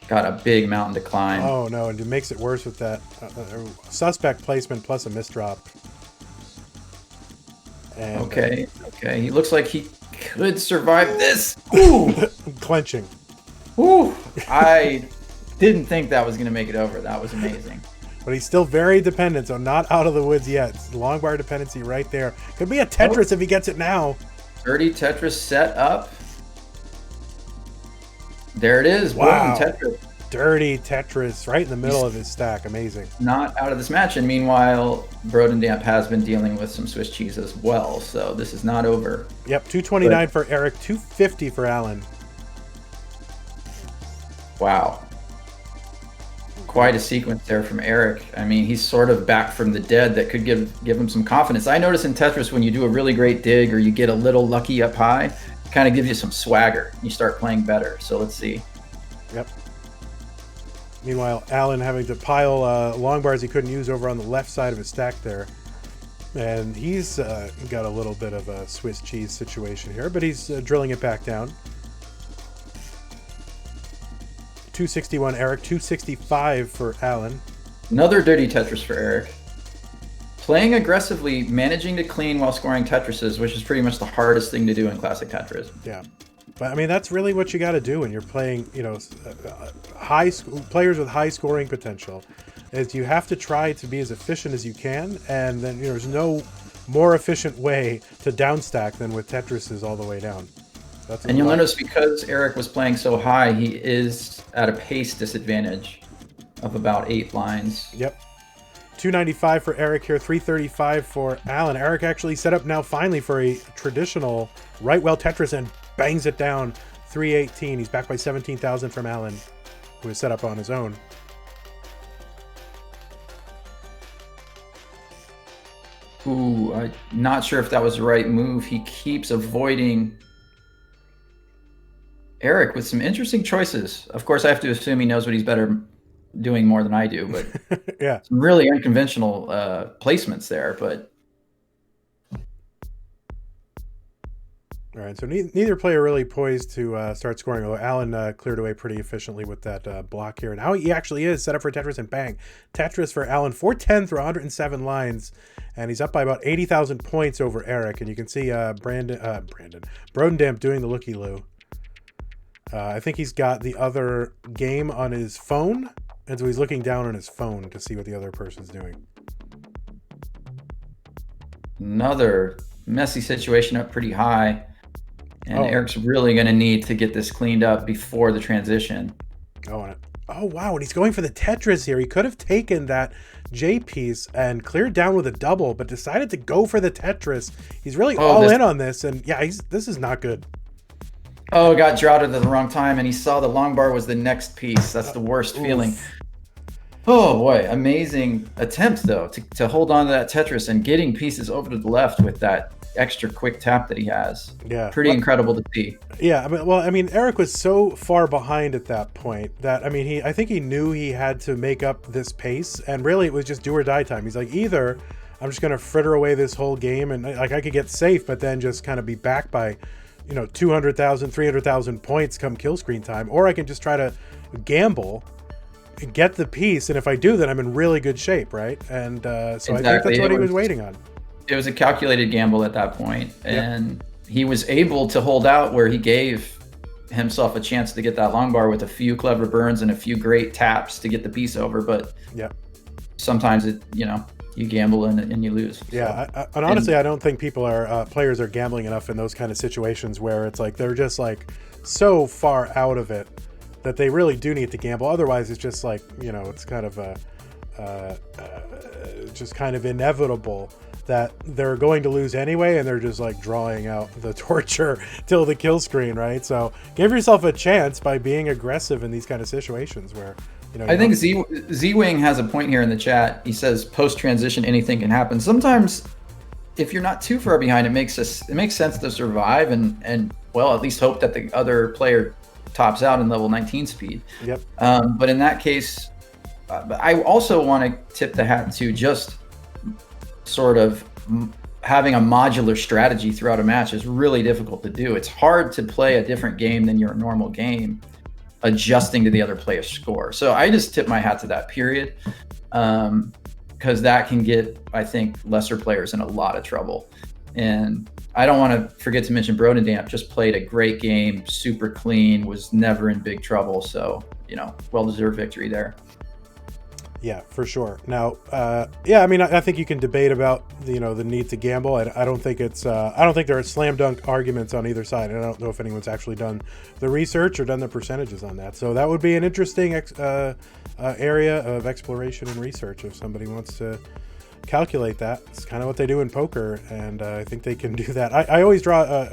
got a big mountain to climb. Oh no, and it makes it worse with that suspect placement plus a misdrop. And, okay, he looks like he could survive this. Ooh, clenching. Ooh, I didn't think that was going to make it over. That was amazing. But he's still very dependent, so not out of the woods yet. It's long bar dependency right there. Could be a Tetris if he gets it now. Dirty Tetris set up. There it is. Wow. Boom, Tetris. Dirty Tetris right in the middle of his stack. Amazing. Not out of this match. And meanwhile, Brodendamp has been dealing with some Swiss cheese as well. So this is not over. Yep, 229 for Eric, 250 for Alan. Wow. Quite a sequence there from Eric. I mean, he's sort of back from the dead. That could give him some confidence. I notice in Tetris when you do a really great dig or you get a little lucky up high, it kind of gives you some swagger. You start playing better. So let's see. Yep. Meanwhile, Alan having to pile long bars he couldn't use over on the left side of his stack there. And he's got a little bit of a Swiss cheese situation here, but he's drilling it back down. 261 Eric, 265 for Alan. Another dirty Tetris for Eric. Playing aggressively, managing to clean while scoring Tetrises, which is pretty much the hardest thing to do in classic Tetris. Yeah. But I mean, that's really what you got to do when you're playing, players with high scoring potential. Is you have to try to be as efficient as you can, and then there's no more efficient way to downstack than with Tetrises all the way down. And you'll notice because Eric was playing so high, he is at a pace disadvantage of about 8 lines. Yep. 295 for Eric here, 335 for Alan. Eric actually set up now finally for a traditional right well Tetris and bangs it down, 318. He's back by 17,000 from Alan, who is set up on his own. Ooh, I'm not sure if that was the right move. He keeps avoiding Eric with some interesting choices. Of course, I have to assume he knows what he's better doing more than I do, but yeah, some really unconventional placements there. But all right, so neither player really poised to start scoring, although Alan cleared away pretty efficiently with that block here. Now he actually is set up for Tetris, and bang. Tetris for Alan, 410 through 107 lines, and he's up by about 80,000 points over Eric. And you can see Brodendamp doing the looky-loo. I think he's got the other game on his phone, and so he's looking down on his phone to see what the other person's doing. Another messy situation up pretty high. And Oh. Eric's really going to need to get this cleaned up before the transition. Oh, wow. And he's going for the Tetris here. He could have taken that J piece and cleared down with a double, but decided to go for the Tetris. He's really all in on this. And yeah, this is not good. Oh, got droughted at the wrong time, and he saw the long bar was the next piece. That's the worst feeling. Oh boy, amazing attempt though to hold on to that Tetris and getting pieces over to the left with that extra quick tap that he has. Yeah, pretty incredible to see. Yeah, I mean, Eric was so far behind at that point that I think he knew he had to make up this pace, and really it was just do or die time. He's like, either I'm just gonna fritter away this whole game and like I could get safe, but then just kind of be back by 200,000, 300,000 points come kill screen time, or I can just try to gamble and get the piece, and if I do, then I'm in really good shape, right? And so exactly. I think that's what he was waiting on. It was a calculated gamble at that point, and he was able to hold out where he gave himself a chance to get that long bar with a few clever burns and a few great taps to get the piece over. But sometimes you gamble and you lose. Yeah, and honestly, I don't think players are gambling enough in those kind of situations where it's like they're just like so far out of it that they really do need to gamble. Otherwise, it's just like it's kind of just kind of inevitable that they're going to lose anyway, and they're just like drawing out the torture till the kill screen, right? So give yourself a chance by being aggressive in these kind of situations where I think Z-Wing has a point here in the chat. He says post-transition anything can happen. Sometimes if you're not too far behind, it makes sense to survive and well, at least hope that the other player tops out in level 19 speed. Yep. But in that case, I also want to tip the hat to just sort of having a modular strategy throughout a match is really difficult to do. It's hard to play a different game than your normal game, adjusting to the other player's score. So I just tip my hat to that period, because that can get, I think, lesser players in a lot of trouble. And I don't want to forget to mention Brodendamp just played a great game, super clean, was never in big trouble. So, well-deserved victory there. Yeah, for sure. Now, I mean, I think you can debate about the need to gamble. I don't think there are slam dunk arguments on either side. I don't know if anyone's actually done the research or done the percentages on that. So that would be an interesting area of exploration and research if somebody wants to calculate that. It's kind of what they do in poker, and I think they can do that. I always draw.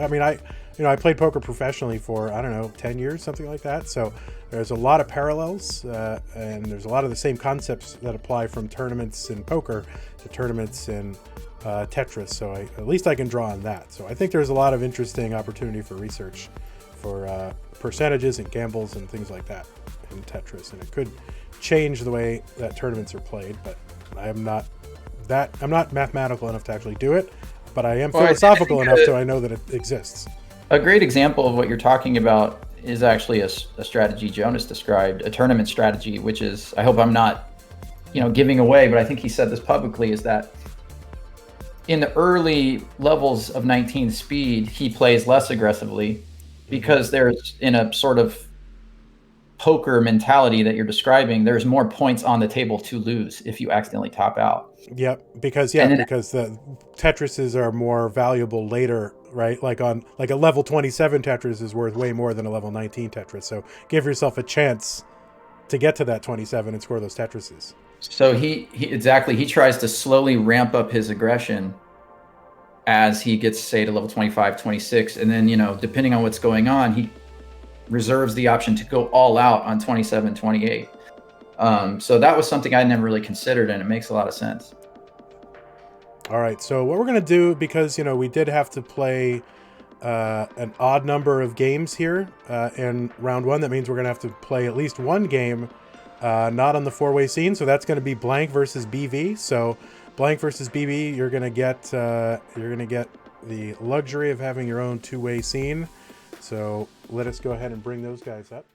I played poker professionally for 10 years, something like that. So there's a lot of parallels, and there's a lot of the same concepts that apply from tournaments in poker to tournaments in Tetris. So at least I can draw on that. So I think there's a lot of interesting opportunity for research for percentages and gambles and things like that in Tetris, and it could change the way that tournaments are played. But I'm not mathematical enough to actually do it, but I am philosophical enough so I know that it exists. A great example of what you're talking about is actually a strategy Jonas described, a tournament strategy, which is, I hope I'm not, giving away, but I think he said this publicly, is that in the early levels of 19 speed, he plays less aggressively because there's, in a sort of poker mentality that you're describing, there's more points on the table to lose if you accidentally top out. Yep, because the Tetrises are more valuable later, right? Like a level 27 Tetris is worth way more than a level 19 Tetris. So give yourself a chance to get to that 27 and score those Tetrises. So he tries to slowly ramp up his aggression as he gets, say, to level 25, 26, and then depending on what's going on, he reserves the option to go all out on 27, 28. So that was something I never really considered, and it makes a lot of sense. All right, so what we're going to do, because, we did have to play an odd number of games here in round one, that means we're going to have to play at least one game not on the four-way scene, so that's going to be Blank versus BV. So Blank versus BV, you're going to get the luxury of having your own two-way scene. So let us go ahead and bring those guys up.